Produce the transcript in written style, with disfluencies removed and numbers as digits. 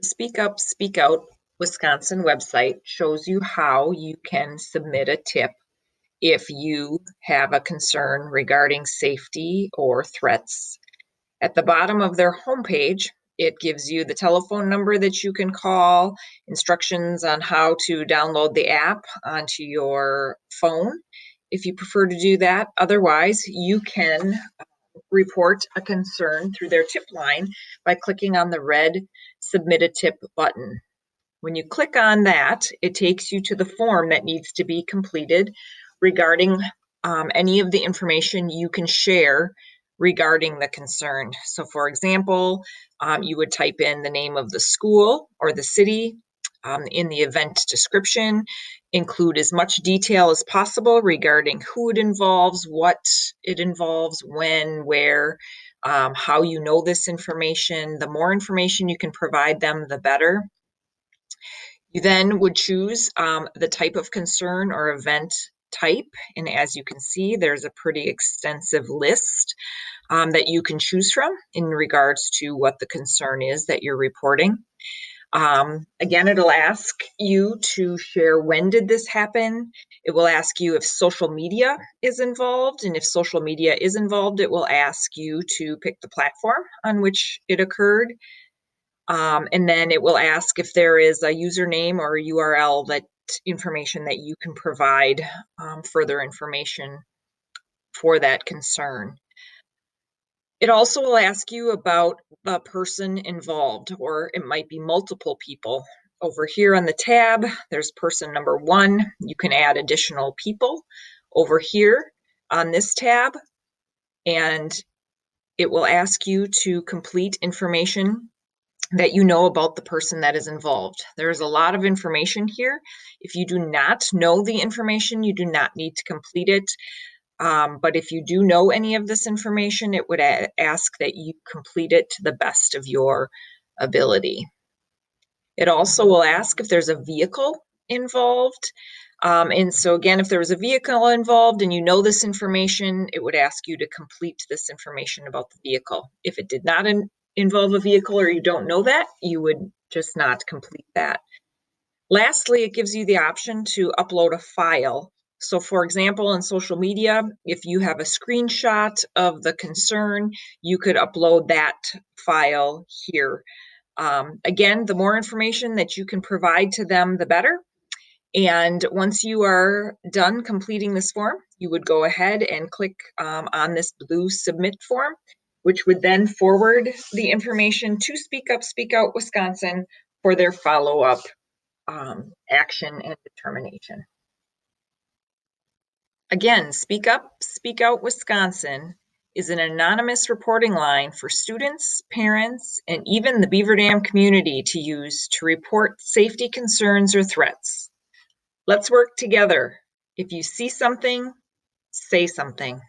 Speak Up, Speak Out Wisconsin website shows you how you can submit a tip if you have a concern regarding safety or threats. At the bottom of their homepage, it gives you the telephone number that you can call, instructions on how to download the app onto your phone if you prefer to do that. Otherwise, you can report a concern through their tip line by clicking on the red Submit a Tip button. When you click on that, it takes you to the form that needs to be completed regarding any of the information you can share regarding the concern. So for example, you would type in the name of the school or the city in the event description, include as much detail as possible regarding who it involves, what it involves, when, where, how you know this information. The more information you can provide them, the better. You then would choose the type of concern or event type. And as you can see, there's a pretty extensive list that you can choose from in regards to what the concern is that you're reporting. Again, it'll ask you to share when did this happen. It will ask you if social media is involved. And if social media is involved, it will ask you to pick the platform on which it occurred. And then it will ask if there is a username or a URL that information that you can provide further information for that concern. It also will ask you about the person involved, or it might be multiple people. Over here on the tab, there's person number 1. You can add additional people over here on this tab, and it will ask you to complete information that you know about the person that is involved. There's a lot of information here. If you do not know the information, you do not need to complete it. But if you do know any of this information, it would ask that you complete it to the best of your ability. It also will ask if there's a vehicle involved. And so again, if there was a vehicle involved and you know this information, it would ask you to complete this information about the vehicle. If it did not involve a vehicle or you don't know that, you would just not complete that. Lastly, it gives you the option to upload a file. So for example, in social media, if you have a screenshot of the concern, you could upload that file here. Again, the more information that you can provide to them, the better. And once you are done completing this form, you would go ahead and click on this blue submit form, which would then forward the information to Speak Up, Speak Out Wisconsin for their follow-up action and determination. Again, Speak Up, Speak Out Wisconsin is an anonymous reporting line for students, parents, and even the Beaver Dam community to use to report safety concerns or threats. Let's work together. If you see something, say something.